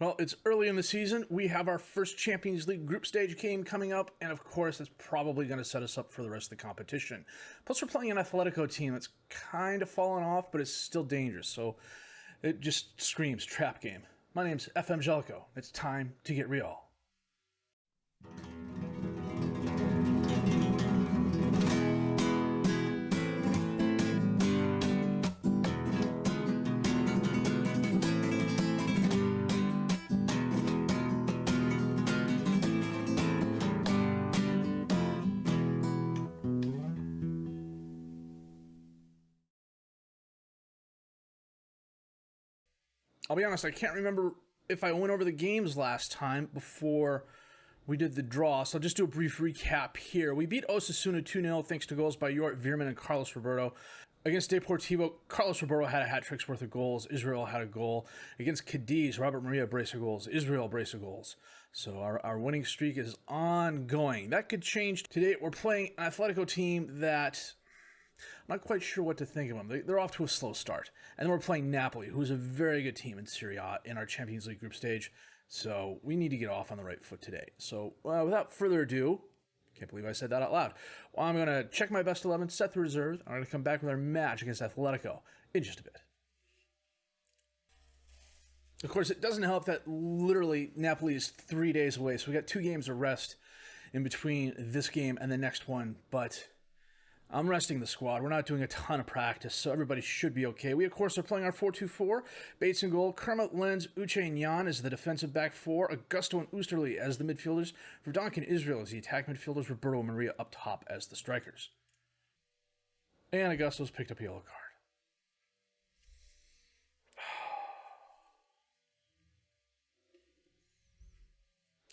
Well, it's early in the season. We have our first Champions League group stage game coming up, and of course, it's probably going to set us up for the rest of the competition. Plus, we're playing an Athletico team that's kind of fallen off, but is still dangerous, so it just screams trap game. My name's FM20. It's time to get real. I'll be honest, I can't remember if I went over the games last time before we did the draw, so I'll just do a brief recap here. We beat Osasuna 2-0 thanks to goals by Jort Veerman and Carlos Roberto. Against Deportivo, Carlos Roberto had a hat trick's worth of goals. Israel had a goal. Against Cadiz, Robert Maria brace of goals. Israel brace of goals. So our winning streak is ongoing. That could change. Today we're playing an Athletico team that I'm not quite sure what to think of them. They're off to a slow start. And then we're playing Napoli, who's a very good team in Serie A in our Champions League group stage. So we need to get off on the right foot today. So without further ado, can't believe I said that out loud. Well, I'm going to check my best 11, set the reserves. I'm going to come back with our match against Athletico in just a bit. Of course, it doesn't help that literally Napoli is 3 days away. So we got 2 games of rest in between this game and the next one. But I'm resting the squad. We're not doing a ton of practice, so everybody should be okay. We, of course, are playing our 4-2-4. Bates in goal. Kermit, Lenz, Uche, and Jan as the defensive back 4. Augusto and Oosterley as the midfielders. Verdonk and Israel as the attack midfielders. Roberto and Maria up top as the strikers. And Augusto's picked up a yellow card.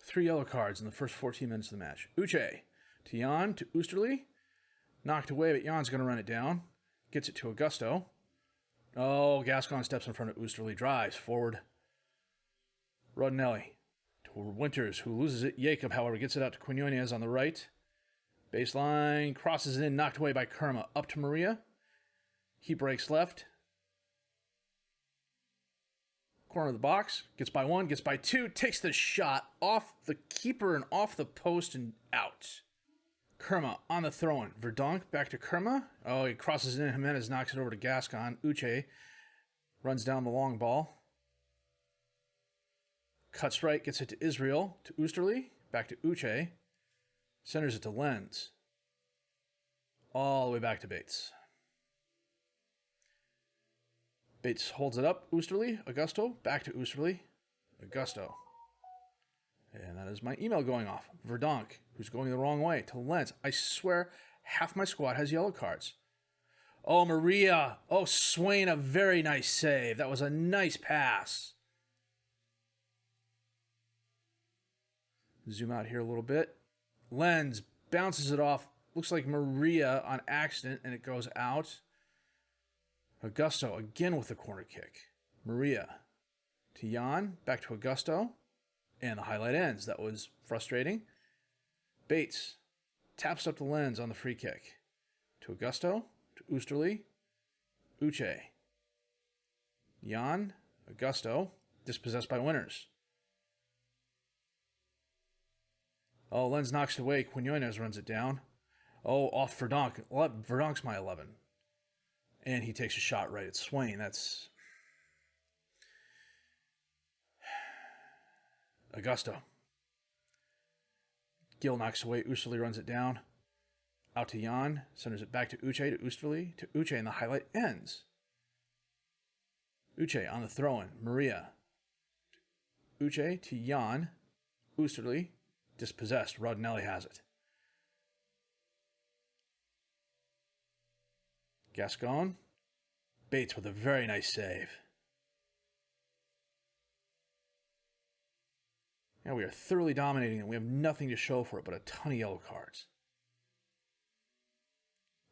3 yellow cards in the first 14 minutes of the match. Uche to Jan to Oosterley. Knocked away, but Jan's going to run it down. Gets it to Augusto. Oh, Gascon steps in front of Oosterley. Drives forward. Rodinelli to Winters, who loses it. Jacob, however, gets it out to Quinones on the right. Baseline. Crosses it in. Knocked away by Kerma. Up to Maria. He breaks left. Corner of the box. Gets by 1. Gets by 2. Takes the shot off the keeper and off the post and out. Kerma on the throw-in. Verdonk back to Kerma. Oh, he crosses it in. Jimenez knocks it over to Gascon. Uche runs down the long ball. Cuts right, gets it to Israel. To Oosterley. Back to Uche. Centers it to Lenz. All the way back to Bates. Bates holds it up. Oosterley. Augusto. Back to Oosterley. Augusto. And that is my email going off. Verdonk, who's going the wrong way, to Lenz. I swear, half my squad has yellow cards. Oh, Maria. Oh, Swain, a very nice save. That was a nice pass. Zoom out here a little bit. Lenz bounces it off. Looks like Maria on accident, and it goes out. Augusto again with the corner kick. Maria to Jan. Back to Augusto. And the highlight ends. That was frustrating. Bates taps up the Lenz on the free kick. To Augusto. To Oosterley. Uche. Jan. Augusto. Dispossessed by Winters. Oh, Lenz knocks it away. Quinones runs it down. Oh, off Verdonk. Verdonk's my 11. And he takes a shot right at Swain. That's Augusto. Gil knocks away. Oosterley runs it down. Out to Jan. Centers it back to Uche. To Oosterley. To Uche. And the highlight ends. Uche on the throw-in. Maria. Uche to Jan. Oosterley. Dispossessed. Rodinelli has it. Gascon. Bates with a very nice save. Yeah, we are thoroughly dominating and we have nothing to show for it but a ton of yellow cards.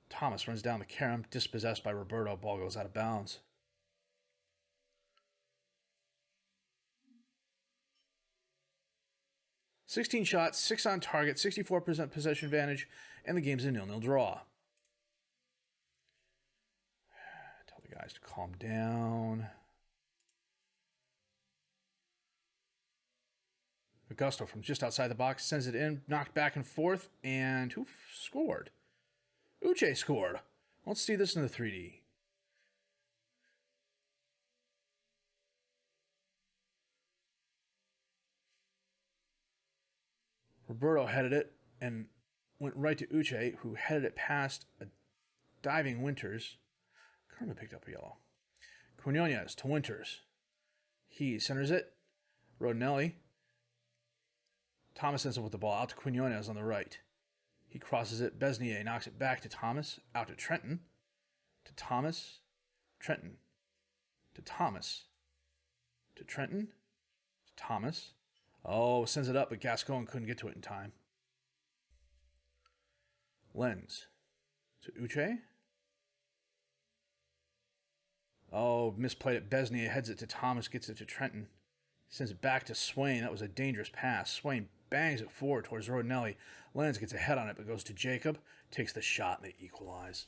Thomas runs down the carom, dispossessed by Roberto. Ball goes out of bounds. "16 shots, 6 on target, 64% possession advantage, and the game's a 0-0 draw." Tell the guys to calm down. Augusto from just outside the box sends it in, knocked back and forth, and who scored? Uche scored. Let's see this in the 3D. Roberto headed it and went right to Uche, who headed it past a diving Winters. Kerma picked up a yellow. Quinones to Winters. He centers it. Rodinelli. Thomas ends up with the ball out to Quinones on the right. He crosses it. Besnier knocks it back to Thomas. Out to Trenton. To Thomas. Trenton. To Thomas. To Trenton. To Thomas. Oh, sends it up, but Gascon couldn't get to it in time. Lenz. To Uche. Oh, misplayed it. Besnier heads it to Thomas, gets it to Trenton. Sends it back to Swain. That was a dangerous pass. Swain bangs it forward towards Rodinelli. Lenz gets a head on it, but goes to Jacob. Takes the shot, and they equalize.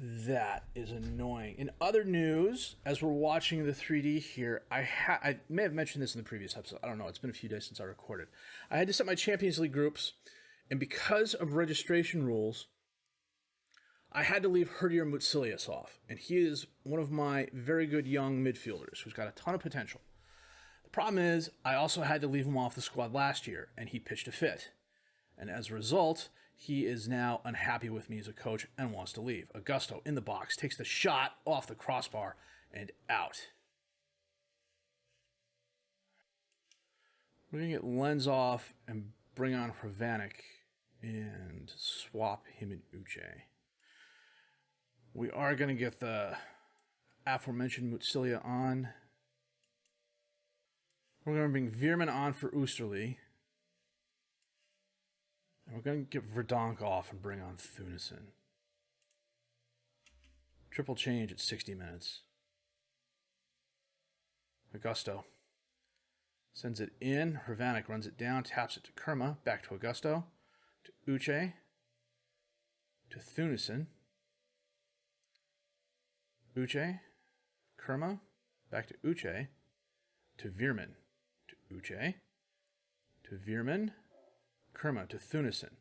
That is annoying. In other news, as we're watching the 3D here, I may have mentioned this in the previous episode. I don't know. It's been a few days since I recorded. I had to set my Champions League groups, and because of registration rules, I had to leave Herdier Mutsilius off. And he is one of my very good young midfielders who's got a ton of potential. The problem is, I also had to leave him off the squad last year, and he pitched a fit. And as a result, he is now unhappy with me as a coach and wants to leave. Augusto in the box, takes the shot off the crossbar and out. We're going to get Lenz off and bring on Hrvanik and swap him and Uche. We are going to get the aforementioned Mutsilia on. We're going to bring Veerman on for Oosterley. And we're going to get Verdonk off and bring on Thunesen. Triple change at 60 minutes. Augusto sends it in. Hrvanik runs it down, taps it to Kerma. Back to Augusto. To Uche. To Thunesen. Uche. Kerma. Back to Uche. To Veerman. To Uche. To Veerman. Kerma to Thunesen.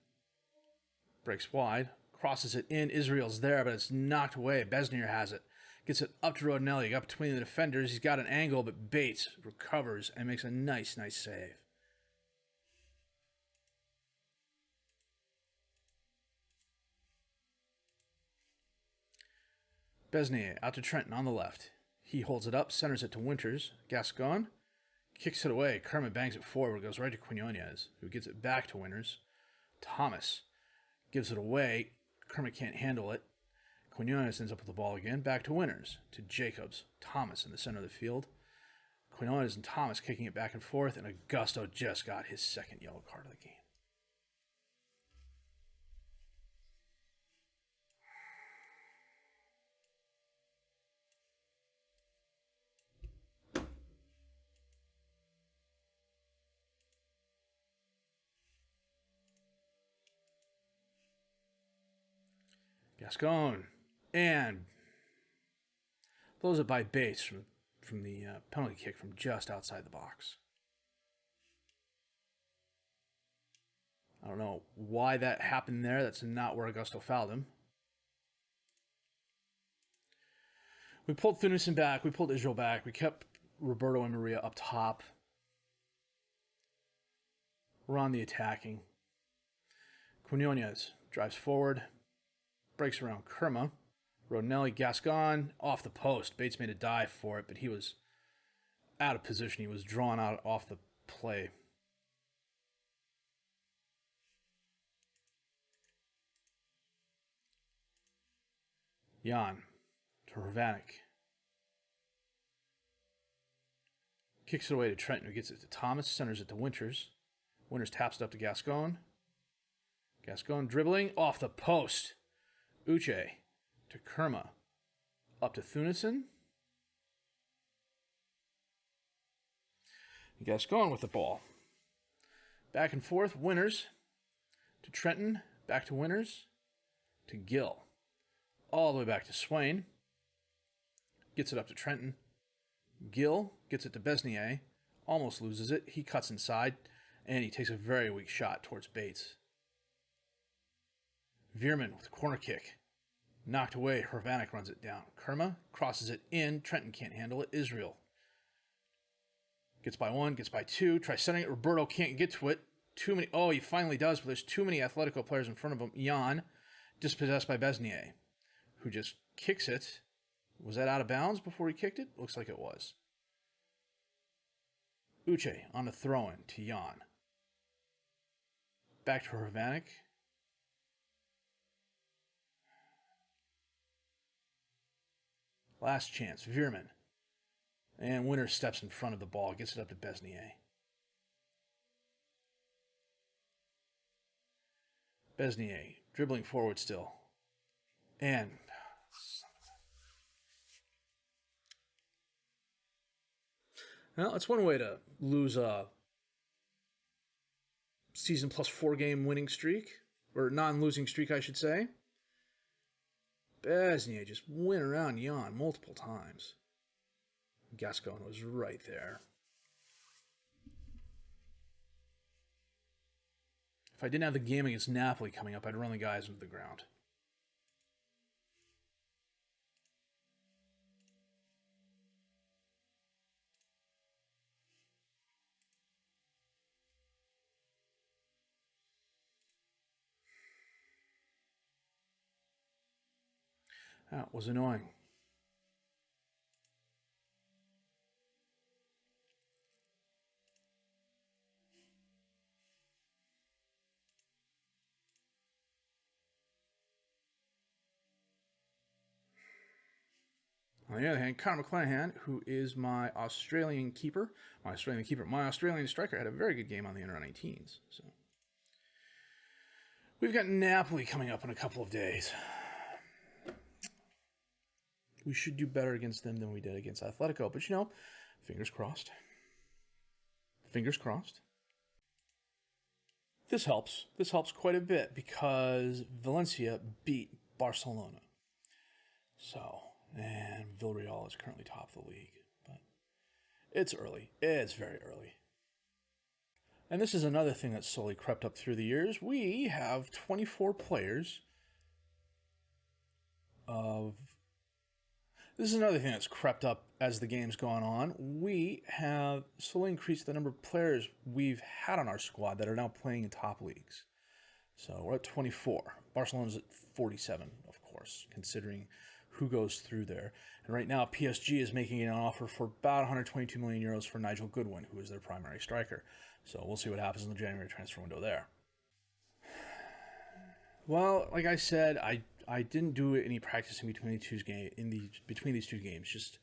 Breaks wide. Crosses it in. Israel's there, but it's knocked away. Besnier has it. Gets it up to Rodinelli. Up between the defenders. He's got an angle, but Bates recovers and makes a nice save. Besnier out to Trenton on the left. He holds it up, centers it to Winters. Gascon kicks it away. Kerma bangs it forward. Goes right to Quinones, who gets it back to Winters. Thomas gives it away. Kerma can't handle it. Quinones ends up with the ball again. Back to Winters. To Jacobs. Thomas in the center of the field. Quinones and Thomas kicking it back and forth. And Augusto just got his second yellow card of the game. Gascon and blows it by Bates from the penalty kick from just outside the box. I don't know why that happened there. That's not where Augusto fouled him. We pulled Thunesen back. We pulled Israel back. We kept Roberto and Maria up top. We're on the attacking. Quinones drives forward. Breaks around Kerma. Rodinelli, Gascon, off the post. Bates made a dive for it, but he was out of position. He was drawn out off the play. Jan to Hrvanik. Kicks it away to Trenton, who gets it to Thomas. Centers it to Winters. Winters taps it up to Gascon. Gascon dribbling off the post. Uche to Kerma. Up to Thunesen. Gascon with the ball. Back and forth. Winters to Trenton. Back to Winters. To Gill. All the way back to Swain. Gets it up to Trenton. Gil gets it to Besnier, almost loses it. He cuts inside, and he takes a very weak shot towards Bates. Veerman with a corner kick. Knocked away, Hrvanik runs it down. Kerma crosses it in. Trenton can't handle it. Israel gets by one, gets by two. Tries sending it. Roberto can't get to it. Too many. Oh, he finally does, but there's too many Athletico players in front of him. Jan, dispossessed by Besnier, who just kicks it. Was that out of bounds before he kicked it? Looks like it was. Uche on the throw-in to Jan. Back to Hrvanik. Last chance. Veerman. And Winter steps in front of the ball. Gets it up to Besnier. Besnier dribbling forward still. And well, it's one way to lose a season plus 4-game winning streak, or non-losing streak, I should say. Besnier just went around Jan multiple times. Gascon was right there. If I didn't have the game against Napoli coming up, I'd run the guys into the ground. That was annoying. On the other hand, Conor McClanahan, who is my Australian striker, had a very good game on the under-19s. So we've got Napoli coming up in a couple of days. We should do better against them than we did against Athletico, but you know, fingers crossed. Fingers crossed. This helps. This helps quite a bit because Valencia beat Barcelona. So, and Villarreal is currently top of the league, but it's early. It's very early. And this is another thing that's slowly crept up through the years. We have 24 players of... This is another thing that's crept up as the game's gone on. We have slowly increased the number of players we've had on our squad that are now playing in top leagues. So we're at 24. Barcelona's at 47, of course, considering who goes through there. And right now, PSG is making an offer for about 122 million euros for Nigel Goodwin, who is their primary striker. So we'll see what happens in the January transfer window there. Well, like I said, I didn't do any practicing between these two games. Just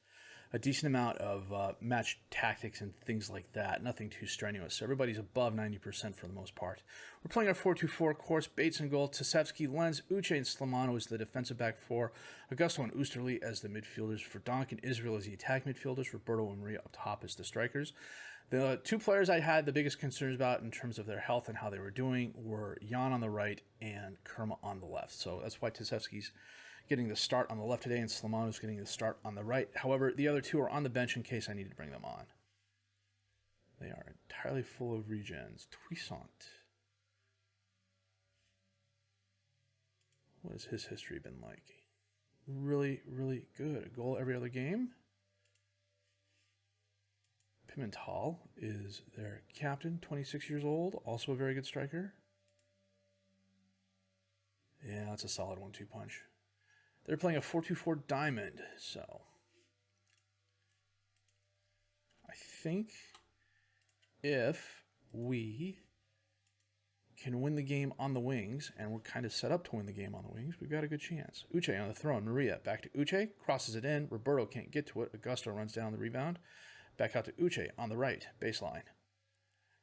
a decent amount of match tactics and things like that. Nothing too strenuous. Everybody's above 90% for the most part. We're playing our 4-2-4, of course. Bates in goal, Tasevsky, Lenz, Uche, and Slimano as the defensive back four. Augusto and Oosterley as the midfielders. Verdonk and Israel as the attack midfielders. Roberto and Maria up top as the strikers. The two players I had the biggest concerns about in terms of their health and how they were doing were Jan on the right and Kerma on the left. So that's why Tasevsky's getting the start on the left today and Slimano's getting the start on the right. However, the other two are on the bench in case I need to bring them on. They are entirely full of regens. Toussaint. What has his history been like? Really, really good. A goal every other game. Pimental is their captain, 26 years old, also a very good striker. Yeah, that's a solid 1-2 punch. They're playing a 4-2-4 diamond, so I think if we can win the game on the wings, and we're kind of set up to win the game on the wings, we've got a good chance. Uche on the throw, Maria back to Uche, crosses it in, Roberto can't get to it, Augusto runs down the rebound. Back out to Uche on the right, baseline.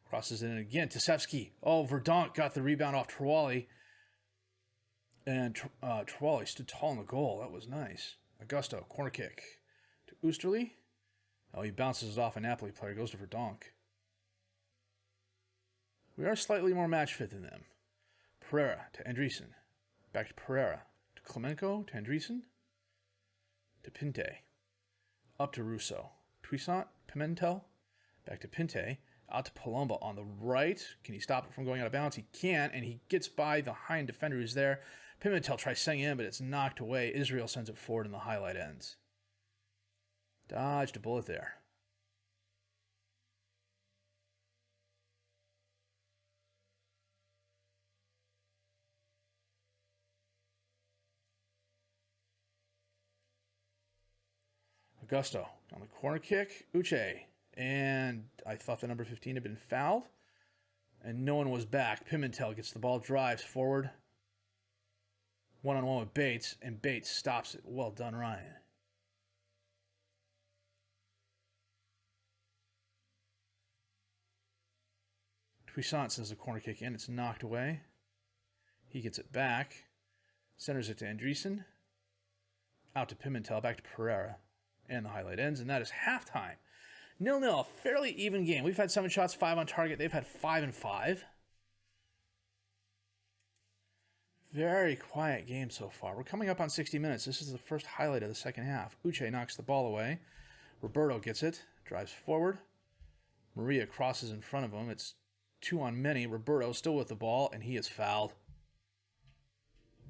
Crosses it in again. Tasevsky. Oh, Verdonk got the rebound off Trawali. And Trawali stood tall in the goal. That was nice. Augusto, corner kick. To Oosterley. Oh, he bounces it off a Napoli player. Goes to Verdonk. We are slightly more match fit than them. Pereira to Andreessen. Back to Pereira. To Klemenko, to Andreessen. To Pinte. Up to Russo. Toussaint, Pimentel, back to Pinte, out to Palumba on the right. Can he stop it from going out of bounds? He can't, and he gets by the hind defender who's there. Pimentel tries sending in, but it's knocked away. Israel sends it forward, and the highlight ends. Dodged a bullet there. Augusto on the corner kick. Uche. And I thought the number 15 had been fouled. And no one was back. Pimentel gets the ball, drives forward. One-on-one with Bates, and Bates stops it. Well done, Ryan. Toussaint sends the corner kick in. It's knocked away. He gets it back. Centers it to Andreessen. Out to Pimentel. Back to Pereira. And the highlight ends, and that is halftime. 0-0, a fairly even game. We've had 7 shots, 5 on target. They've had 5 and 5. Very quiet game so far. We're coming up on 60 minutes. This is the first highlight of the second half. Uche knocks the ball away. Roberto gets it, drives forward. Maria crosses in front of him. It's 2 on many. Roberto still with the ball, and he is fouled.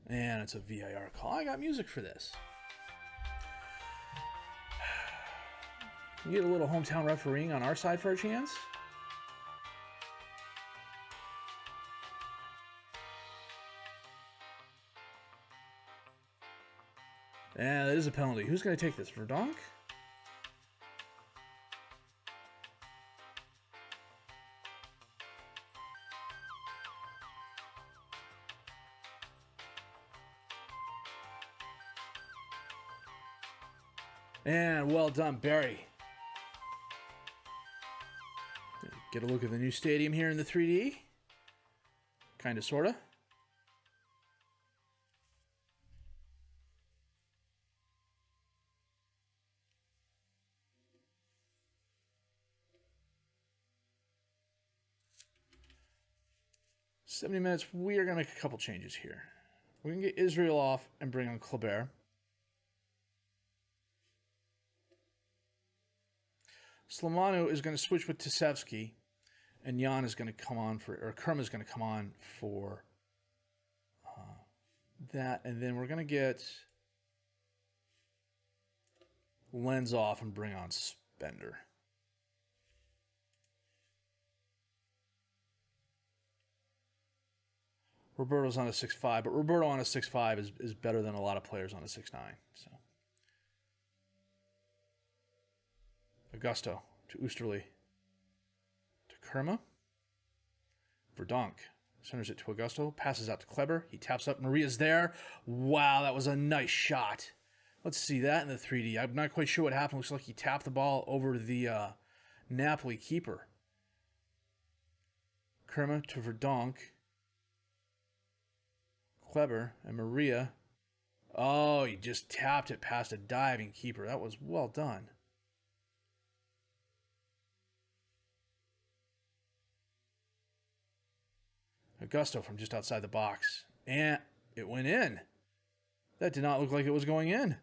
And it's a VAR call. I got music for this. We get a little hometown refereeing on our side for a chance. And that is a penalty. Who's going to take this? Verdonk? And well done, Barry. Get a look at the new stadium here in the 3D. Kind of, sort of. "70 minutes, we are going to make a couple changes here. We're going to get Israel off and bring on Kleber. Slamanu is going to switch with Tisevsky, and Jan is going to come on for, or Kerma is going to come on for that, and then we're going to get Lenz off and bring on Spender. Roberto's on a 6'5", but Roberto on a 6'5" is better than a lot of players on a 6'9". So Augusto to Oosterley to Kerma. Verdonk centers it to Augusto, passes out to Kleber. He taps up. Maria's there. Wow, that was a nice shot. Let's see that in the 3D. I'm not quite sure what happened. Looks like he tapped the ball over the Napoli keeper. Kerma to Verdonk. Kleber and Maria. Oh, he just tapped it past a diving keeper. That was well done. Augusto from just outside the box. And it went in. That did not look like it was going in.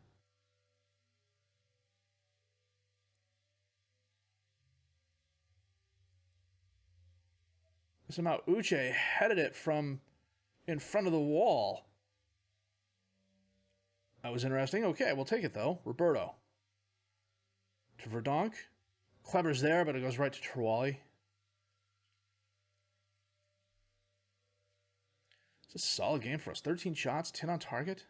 Somehow Uche headed it from in front of the wall. That was interesting. Okay, we'll take it though. Roberto. To Verdonk. Kleber's there, but it goes right to Terwali. It's a solid game for us. 13 shots, 10 on target.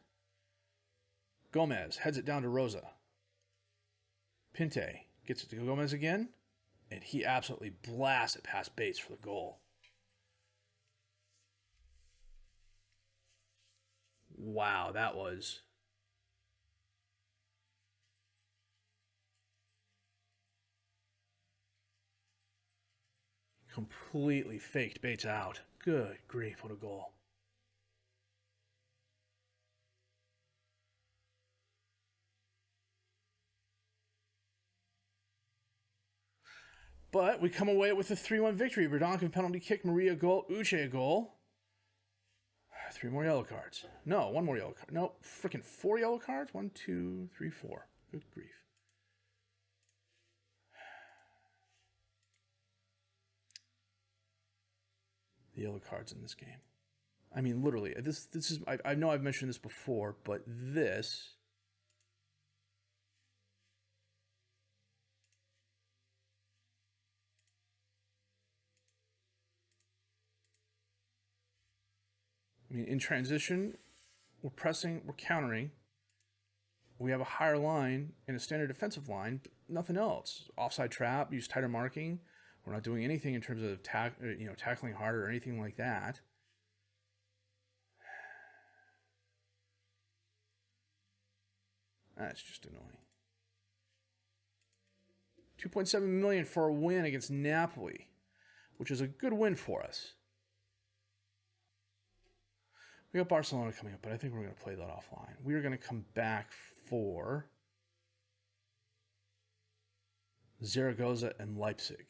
Gomez heads it down to Rosa. Pinte gets it to Gomez again, and he absolutely blasts it past Bates for the goal. Wow, that was completely faked Bates out. Good grief, what a goal. But we come away with a 3-1 victory. Verdonk penalty kick, Maria goal, Uche a goal. 3 more yellow cards. No, 1 more yellow card. No, freaking 4 yellow cards. 1, 2, 3, 4. Good grief. the yellow cards in this game. I mean, literally, this is, I know I've mentioned this before, but this, I mean, in transition, we're pressing, we're countering. We have a higher line and a standard defensive line, but nothing else. Offside trap, use tighter marking. We're not doing anything in terms of tackling harder or anything like that. That's just annoying. 2.7 million for a win against Napoli, which is a good win for us. We got Barcelona coming up, but I think we're going to play that offline. We are going to come back for Zaragoza and Leipzig.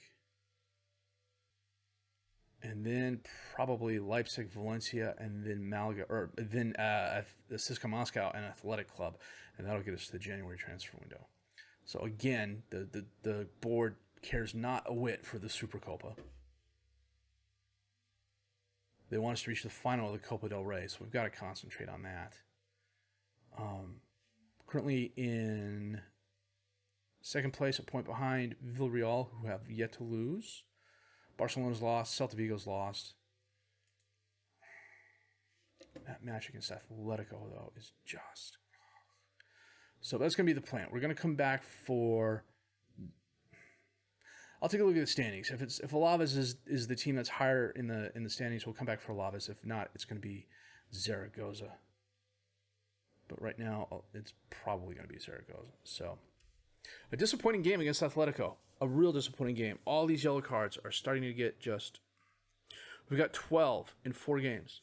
And then probably Leipzig, Valencia, and then Malaga, or then CSKA Moscow and Athletic Club. And that'll get us to the January transfer window. So again, the board cares not a whit for the Supercopa. They want us to reach the final of the Copa del Rey, so we've got to concentrate on that. Currently in second place, a point behind Villarreal, who have yet to lose. Barcelona's lost. Celta Vigo's lost. That match against Athletico, though, is just... So that's going to be the plan. We're going to come back for... I'll take a look at the standings. If Alaves is the team that's higher in the standings, we'll come back for Alaves. If not, it's going to be Zaragoza. But right now, it's probably going to be Zaragoza. So, a disappointing game against Athletico. A real disappointing game. All these yellow cards are starting to get just... We've got 12 in 4 games.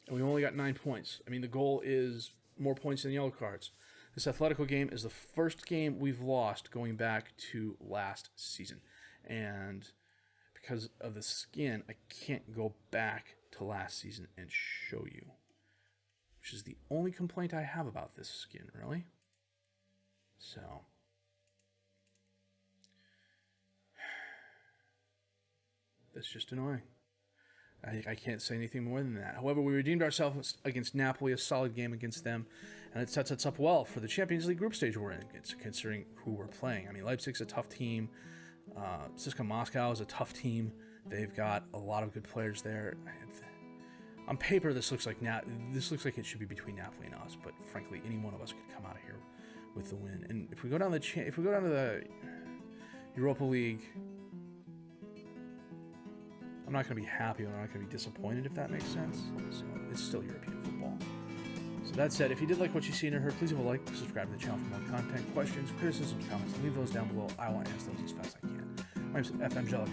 And we only got 9 points. I mean, the goal is more points than yellow cards. This Athletico game is the first game we've lost going back to last season. And because of the skin, I can't go back to last season and show you. Which is the only complaint I have about this skin, really. So... That's just annoying. I can't say anything more than that. However, we redeemed ourselves against Napoli, a solid game against them, and it sets us up well for the Champions League group stage we're in, considering who we're playing. I mean, Leipzig's a tough team. CSKA Moscow is a tough team. They've got a lot of good players there. On paper, this looks like it should be between Napoli and us, but frankly, any one of us could come out of here with the win. And if we go down to the Europa League, I'm not going to be happy. I'm not going to be disappointed, if that makes sense. So it's still European football. So that said, if you did like what you see or heard, please leave a like, subscribe to the channel for more content, questions, criticisms, comments. Leave those down below. I want to answer those as fast as I can. My name's FM20.